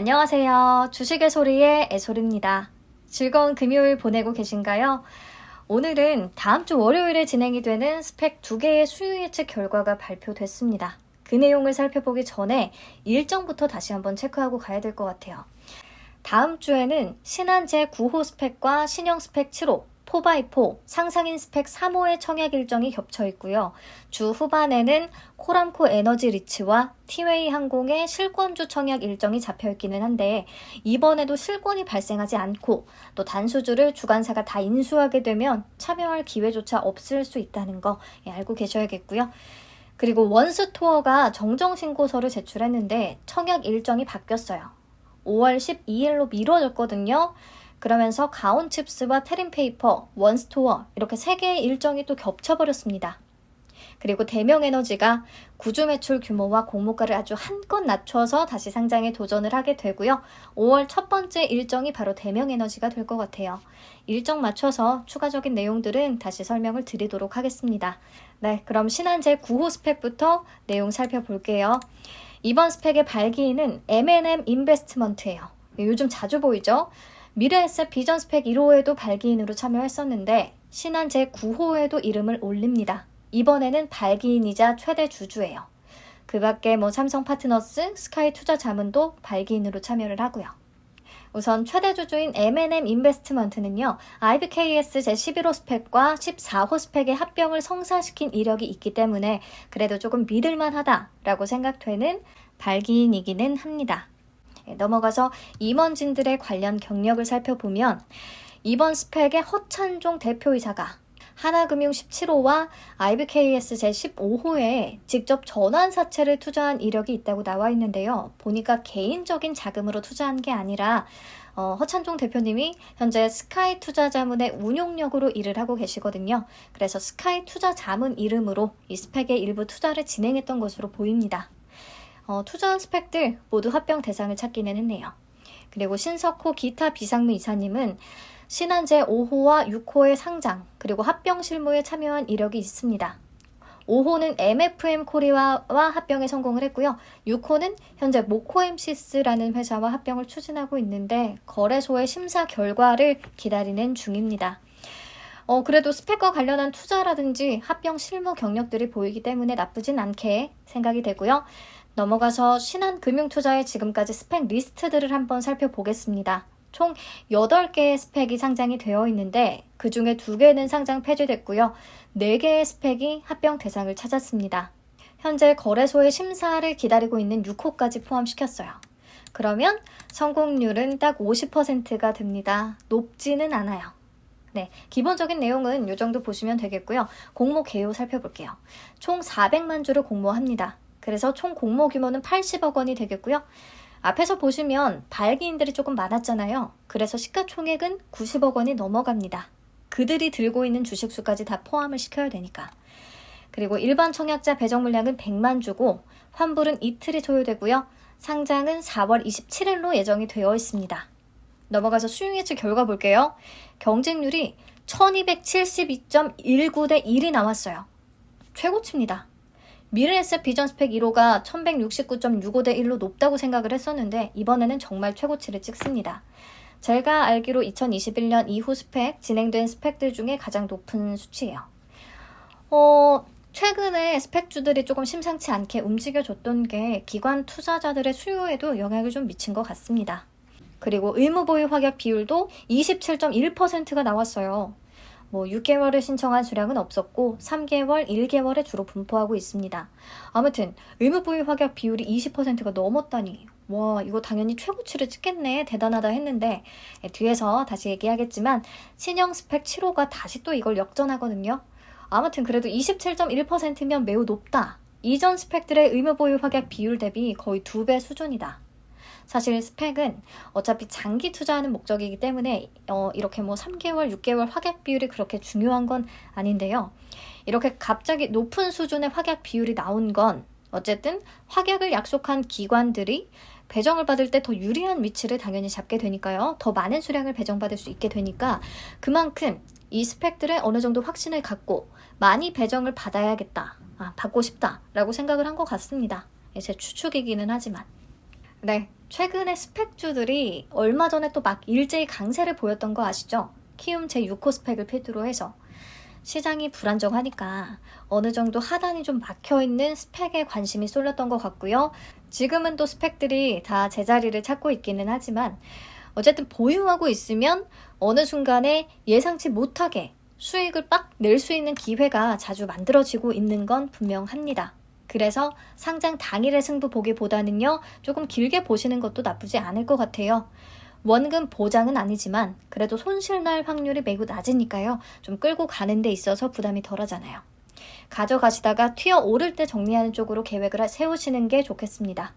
안녕하세요. 주식의 소리의 애솔입니다. 즐거운 금요일 보내고 계신가요? 오늘은 다음 주 월요일에 진행이 되는 스펙 2개의 수요 예측 결과가 발표됐습니다. 그 내용을 살펴보기 전에 일정부터 다시 한번 체크하고 가야 될 것 같아요. 다음 주에는 신한제 9호 스펙과 신형 스펙 7호, 4x4, 상상인 스펙 3호의 청약 일정이 겹쳐 있고요. 주 후반에는 코람코 에너지 리츠와 티웨이 항공의 실권주 청약 일정이 잡혀 있기는 한데 이번에도 실권이 발생하지 않고 또 단수주를 주관사가 다 인수하게 되면 참여할 기회조차 없을 수 있다는 거 알고 계셔야겠고요. 그리고 원스토어가 정정신고서를 제출했는데 청약 일정이 바뀌었어요. 5월 12일로 미뤄졌거든요. 그러면서 가온칩스와 테린페이퍼, 원스토어 이렇게 3개의 일정이 또 겹쳐버렸습니다. 그리고 대명에너지가 구주 매출 규모와 공모가를 아주 한껏 낮춰서 다시 상장에 도전을 하게 되고요. 5월 첫 번째 일정이 바로 대명에너지가 될 것 같아요. 일정 맞춰서 추가적인 내용들은 다시 설명을 드리도록 하겠습니다. 네, 그럼 신한제 9호 스펙부터 내용 살펴볼게요. 이번 스펙의 발기인은 M&M 인베스트먼트예요. 요즘 자주 보이죠? 미래에셋 비전 스펙 1호에도 발기인으로 참여했었는데 신한제 9호에도 이름을 올립니다. 이번에는 발기인이자 최대 주주예요. 그 밖에 삼성 파트너스, 스카이 투자자문도 발기인으로 참여를 하고요. 우선 최대 주주인 M&M 인베스트먼트는요. IBKS 제11호 스펙과 14호 스펙의 합병을 성사시킨 이력이 있기 때문에 그래도 조금 믿을만하다라고 생각되는 발기인이기는 합니다. 넘어가서 임원진들의 관련 경력을 살펴보면 이번 스펙의 허찬종 대표이사가 하나금융 17호와 IBKS 제15호에 직접 전환사채를 투자한 이력이 있다고 나와 있는데요. 보니까 개인적인 자금으로 투자한 게 아니라 허찬종 대표님이 현재 스카이 투자자문의 운용력으로 일을 하고 계시거든요. 그래서 스카이 투자자문 이름으로 이 스펙의 일부 투자를 진행했던 것으로 보입니다. 투자한 스펙들 모두 합병 대상을 찾기는 했네요. 그리고 신석호 기타 비상무 이사님은 신한제 5호와 6호의 상장 그리고 합병 실무에 참여한 이력이 있습니다. 5호는 MFM 코리아와 합병에 성공을 했고요. 6호는 현재 모코엠시스라는 회사와 합병을 추진하고 있는데 거래소의 심사 결과를 기다리는 중입니다. 그래도 스펙과 관련한 투자라든지 합병 실무 경력들이 보이기 때문에 나쁘진 않게 생각이 되고요. 넘어가서 신한금융투자의 지금까지 스펙 리스트들을 한번 살펴보겠습니다. 총 8개의 스펙이 상장이 되어 있는데 그 중에 2개는 상장 폐지됐고요. 4개의 스펙이 합병 대상을 찾았습니다. 현재 거래소의 심사를 기다리고 있는 6호까지 포함시켰어요. 그러면 성공률은 딱 50%가 됩니다. 높지는 않아요. 네, 기본적인 내용은 이 정도 보시면 되겠고요. 공모 개요 살펴볼게요. 총 400만 주를 공모합니다. 그래서 총 공모 규모는 80억 원이 되겠고요. 앞에서 보시면 발기인들이 조금 많았잖아요. 그래서 시가총액은 90억 원이 넘어갑니다. 그들이 들고 있는 주식수까지 다 포함을 시켜야 되니까. 그리고 일반 청약자 배정 물량은 100만 주고 환불은 이틀이 소요되고요. 상장은 4월 27일로 예정이 되어 있습니다. 넘어가서 수용 예측 결과 볼게요. 경쟁률이 1272.19 대 1이 나왔어요. 최고치입니다. 미래에셋 비전 스펙 1호가 1169.65 대 1로 높다고 생각을 했었는데 이번에는 정말 최고치를 찍습니다. 제가 알기로 2021년 이후 스펙, 진행된 스펙들 중에 가장 높은 수치예요. 최근에 스펙주들이 조금 심상치 않게 움직여줬던 게 기관 투자자들의 수요에도 영향을 좀 미친 것 같습니다. 그리고 의무보유 확약 비율도 27.1%가 나왔어요. 6개월을 신청한 수량은 없었고 3개월, 1개월에 주로 분포하고 있습니다. 아무튼 의무보유 확약 비율이 20%가 넘었다니 와 이거 당연히 최고치를 찍겠네 대단하다 했는데 뒤에서 다시 얘기하겠지만 신형 스펙 7호가 다시 또 이걸 역전하거든요. 아무튼 그래도 27.1%면 매우 높다. 이전 스펙들의 의무보유 확약 비율 대비 거의 2배 수준이다. 사실 스펙은 어차피 장기 투자하는 목적이기 때문에 이렇게 3개월, 6개월 확약 비율이 그렇게 중요한 건 아닌데요. 이렇게 갑자기 높은 수준의 확약 비율이 나온 건 어쨌든 확약을 약속한 기관들이 배정을 받을 때 더 유리한 위치를 당연히 잡게 되니까요. 더 많은 수량을 배정받을 수 있게 되니까 그만큼 이 스펙들에 어느 정도 확신을 갖고 많이 배정을 받아야겠다, 받고 싶다라고 생각을 한 것 같습니다. 제 추측이기는 하지만. 네, 최근에 스펙주들이 얼마 전에 또 막 일제히 강세를 보였던 거 아시죠? 키움 제6호 스펙을 필두로 해서 시장이 불안정하니까 어느 정도 하단이 좀 막혀있는 스펙에 관심이 쏠렸던 것 같고요. 지금은 또 스펙들이 다 제자리를 찾고 있기는 하지만 어쨌든 보유하고 있으면 어느 순간에 예상치 못하게 수익을 빡 낼 수 있는 기회가 자주 만들어지고 있는 건 분명합니다. 그래서 상장 당일의 승부 보기보다는요, 조금 길게 보시는 것도 나쁘지 않을 것 같아요. 원금 보장은 아니지만 그래도 손실 날 확률이 매우 낮으니까요. 좀 끌고 가는 데 있어서 부담이 덜하잖아요. 가져가시다가 튀어 오를 때 정리하는 쪽으로 계획을 세우시는 게 좋겠습니다.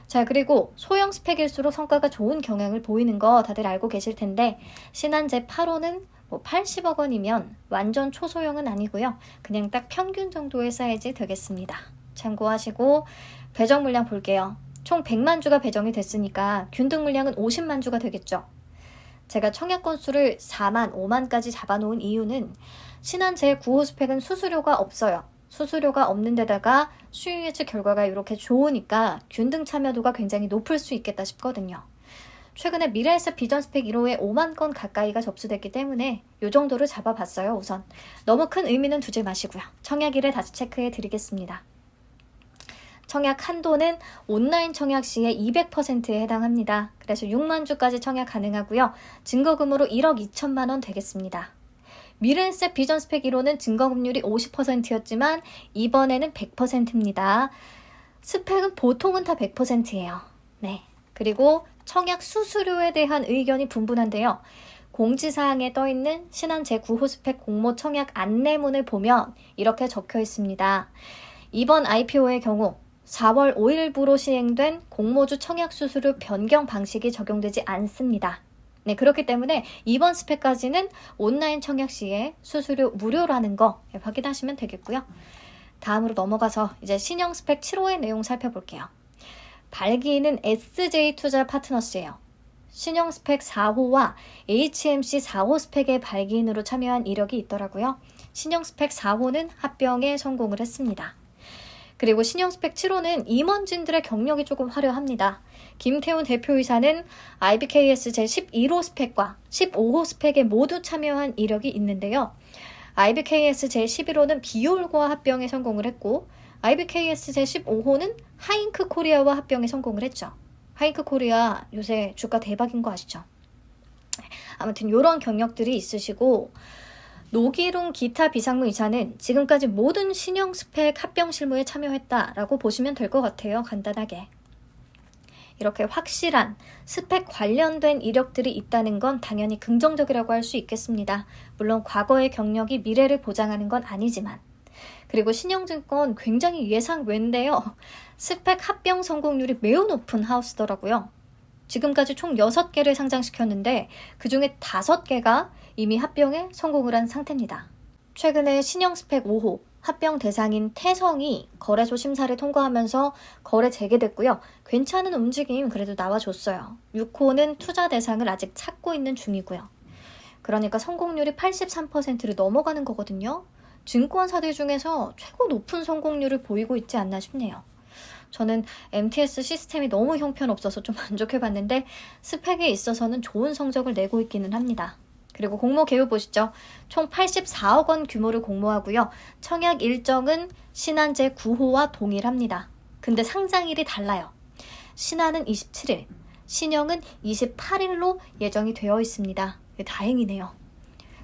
자, 그리고 소형 스펙일수록 성과가 좋은 경향을 보이는 거 다들 알고 계실 텐데 신한제 8호는 80억 원이면 완전 초소형은 아니고요. 그냥 딱 평균 정도의 사이즈 되겠습니다. 참고하시고 배정 물량 볼게요. 총 100만 주가 배정이 됐으니까 균등 물량은 50만 주가 되겠죠. 제가 청약 건수를 4만, 5만까지 잡아놓은 이유는 신한 제9호 스펙은 수수료가 없어요. 수수료가 없는 데다가 수익 예측 결과가 이렇게 좋으니까 균등 참여도가 굉장히 높을 수 있겠다 싶거든요. 최근에 미래에셋 비전 스펙 1호에 5만 건 가까이가 접수됐기 때문에 이 정도를 잡아봤어요. 우선 너무 큰 의미는 두지 마시고요. 청약일에 다시 체크해 드리겠습니다. 청약 한도는 온라인 청약 시에 200%에 해당합니다. 그래서 6만 주까지 청약 가능하고요. 증거금으로 1억 2천만 원 되겠습니다. 미래에셋 비전 스펙 1호는 증거금률이 50%였지만 이번에는 100%입니다. 스펙은 보통은 다 100%예요. 네. 그리고 청약 수수료에 대한 의견이 분분한데요. 공지사항에 떠있는 신한 제9호 스펙 공모 청약 안내문을 보면 이렇게 적혀 있습니다. 이번 IPO의 경우 4월 5일부로 시행된 공모주 청약 수수료 변경 방식이 적용되지 않습니다. 네, 그렇기 때문에 이번 스펙까지는 온라인 청약 시에 수수료 무료라는 거 확인하시면 되겠고요. 다음으로 넘어가서 이제 신형 스펙 7호의 내용 살펴볼게요. 발기인은 SJ투자 파트너스예요. 신형 스펙 4호와 HMC 4호 스펙의 발기인으로 참여한 이력이 있더라고요. 신형 스펙 4호는 합병에 성공을 했습니다. 그리고 신형 스펙 7호는 임원진들의 경력이 조금 화려합니다. 김태훈 대표이사는 IBKS 제11호 스펙과 15호 스펙에 모두 참여한 이력이 있는데요. IBKS 제11호는 비올과 합병에 성공을 했고 IBKS 제15호는 하잉크 코리아와 합병에 성공을 했죠. 하잉크 코리아 요새 주가 대박인 거 아시죠? 아무튼 이런 경력들이 있으시고 노기룡 기타 비상무 이사는 지금까지 모든 신형 스펙 합병 실무에 참여했다라고 보시면 될 것 같아요. 간단하게. 이렇게 확실한 스펙 관련된 이력들이 있다는 건 당연히 긍정적이라고 할 수 있겠습니다. 물론 과거의 경력이 미래를 보장하는 건 아니지만. 그리고 신영증권 굉장히 예상 외인데요. 스펙 합병 성공률이 매우 높은 하우스더라고요. 지금까지 총 6개를 상장시켰는데 그중에 5개가 이미 합병에 성공을 한 상태입니다. 최근에 신형 스펙 5호 합병 대상인 태성이 거래소 심사를 통과하면서 거래 재개됐고요. 괜찮은 움직임 그래도 나와줬어요. 6호는 투자 대상을 아직 찾고 있는 중이고요. 그러니까 성공률이 83%를 넘어가는 거거든요. 증권사들 중에서 최고 높은 성공률을 보이고 있지 않나 싶네요. 저는 MTS 시스템이 너무 형편없어서 좀 만족해봤는데 스펙에 있어서는 좋은 성적을 내고 있기는 합니다. 그리고 공모 개요 보시죠. 총 84억 원 규모를 공모하고요. 청약 일정은 신한제 9호와 동일합니다. 근데 상장일이 달라요. 신한은 27일, 신형은 28일로 예정이 되어 있습니다. 다행이네요.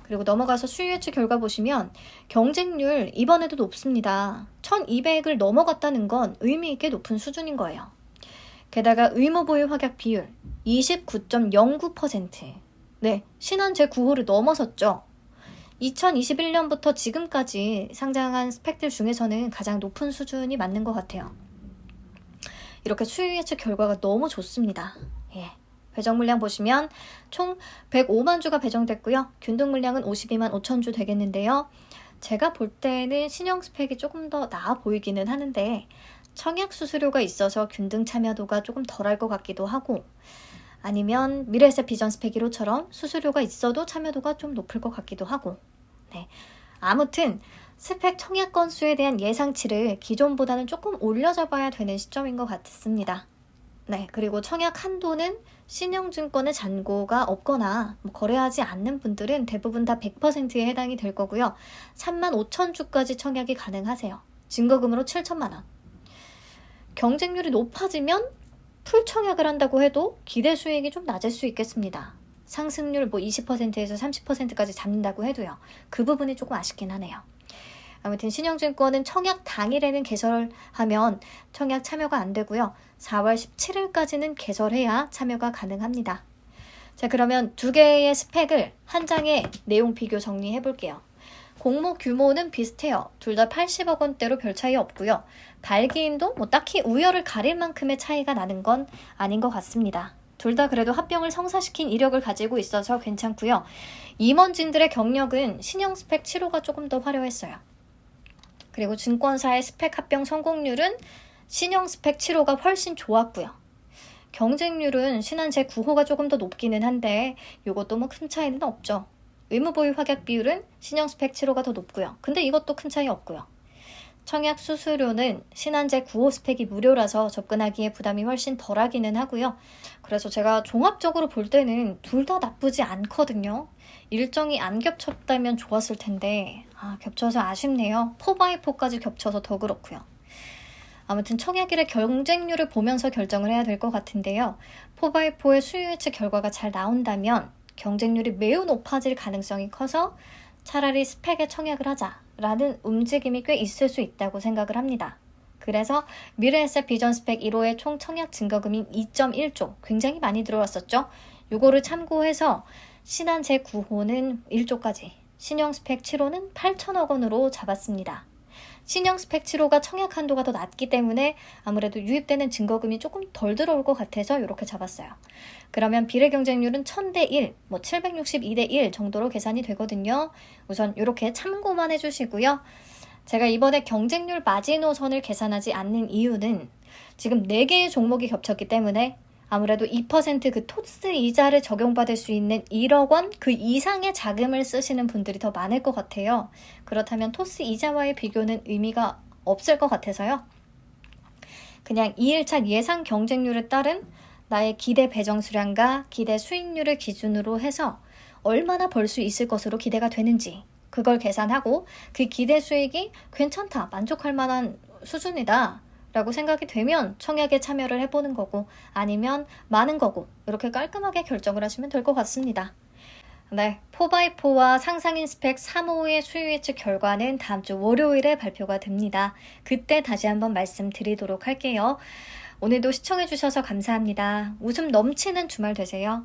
그리고 넘어가서 수익 예측 결과 보시면 경쟁률 이번에도 높습니다. 1200을 넘어갔다는 건 의미 있게 높은 수준인 거예요. 게다가 의무보유 확약 비율 29.09%. 네, 신한 제9호를 넘어섰죠. 2021년부터 지금까지 상장한 스펙들 중에서는 가장 높은 수준이 맞는 것 같아요. 이렇게 수익 예측 결과가 너무 좋습니다. 예. 배정 물량 보시면 총 105만 주가 배정됐고요. 균등 물량은 52만 5천 주 되겠는데요. 제가 볼 때는 신형 스펙이 조금 더 나아 보이기는 하는데 청약 수수료가 있어서 균등 참여도가 조금 덜할 것 같기도 하고 아니면 미래에셋 비전 스펙 1호처럼 수수료가 있어도 참여도가 좀 높을 것 같기도 하고 네. 아무튼 스펙 청약 건수에 대한 예상치를 기존보다는 조금 올려잡아야 되는 시점인 것 같습니다. 네, 그리고 청약 한도는 신영증권의 잔고가 없거나 거래하지 않는 분들은 대부분 다 100%에 해당이 될 거고요. 35,000주까지 청약이 가능하세요. 증거금으로 7천만 원. 경쟁률이 높아지면 풀 청약을 한다고 해도 기대 수익이 좀 낮을 수 있겠습니다. 상승률 20%에서 30%까지 잡는다고 해도요. 그 부분이 조금 아쉽긴 하네요. 아무튼 신영증권은 청약 당일에는 개설하면 청약 참여가 안 되고요. 4월 17일까지는 개설해야 참여가 가능합니다. 자, 그러면 두 개의 스펙을 한 장의 내용 비교 정리해 볼게요. 공모 규모는 비슷해요. 둘 다 80억 원대로 별 차이 없고요. 발기인도 딱히 우열을 가릴 만큼의 차이가 나는 건 아닌 것 같습니다. 둘 다 그래도 합병을 성사시킨 이력을 가지고 있어서 괜찮고요. 임원진들의 경력은 신형 스펙 7호가 조금 더 화려했어요. 그리고 증권사의 스펙 합병 성공률은 신형 스펙 7호가 훨씬 좋았고요. 경쟁률은 신한제 9호가 조금 더 높기는 한데 이것도 큰 차이는 없죠. 의무보유 확약 비율은 신형 스펙 7호가 더 높고요. 근데 이것도 큰 차이 없고요. 청약 수수료는 신한제 9호 스펙이 무료라서 접근하기에 부담이 훨씬 덜하기는 하고요. 그래서 제가 종합적으로 볼 때는 둘 다 나쁘지 않거든요. 일정이 안 겹쳤다면 좋았을 텐데 겹쳐서 아쉽네요. 4x4까지 겹쳐서 더 그렇고요. 아무튼 청약일의 경쟁률을 보면서 결정을 해야 될 것 같은데요. 4x4의 수요 예측 결과가 잘 나온다면 경쟁률이 매우 높아질 가능성이 커서 차라리 스펙에 청약을 하자라는 움직임이 꽤 있을 수 있다고 생각을 합니다. 그래서 미래에셋 비전 스펙 1호의 총 청약 증거금인 2.1조 굉장히 많이 들어왔었죠. 요거를 참고해서 신한 제9호는 1조까지, 신형 스펙 7호는 8천억 원으로 잡았습니다. 신형 스펙 7호가 청약 한도가 더 낮기 때문에 아무래도 유입되는 증거금이 조금 덜 들어올 것 같아서 이렇게 잡았어요. 그러면 비례 경쟁률은 1000대 1, 762대 1 정도로 계산이 되거든요. 우선 이렇게 참고만 해주시고요. 제가 이번에 경쟁률 마지노선을 계산하지 않는 이유는 지금 4개의 종목이 겹쳤기 때문에 아무래도 2% 토스 이자를 적용받을 수 있는 1억 원 그 이상의 자금을 쓰시는 분들이 더 많을 것 같아요. 그렇다면 토스 이자와의 비교는 의미가 없을 것 같아서요. 그냥 2일차 예상 경쟁률에 따른 나의 기대 배정 수량과 기대 수익률을 기준으로 해서 얼마나 벌 수 있을 것으로 기대가 되는지 그걸 계산하고 그 기대 수익이 괜찮다, 만족할 만한 수준이다 라고 생각이 되면 청약에 참여를 해보는 거고 아니면 많은 거고 이렇게 깔끔하게 결정을 하시면 될 것 같습니다. 네, 4x4와 상상인 스펙 3호의 수요 예측 결과는 다음 주 월요일에 발표가 됩니다. 그때 다시 한번 말씀드리도록 할게요. 오늘도 시청해주셔서 감사합니다. 웃음 넘치는 주말 되세요.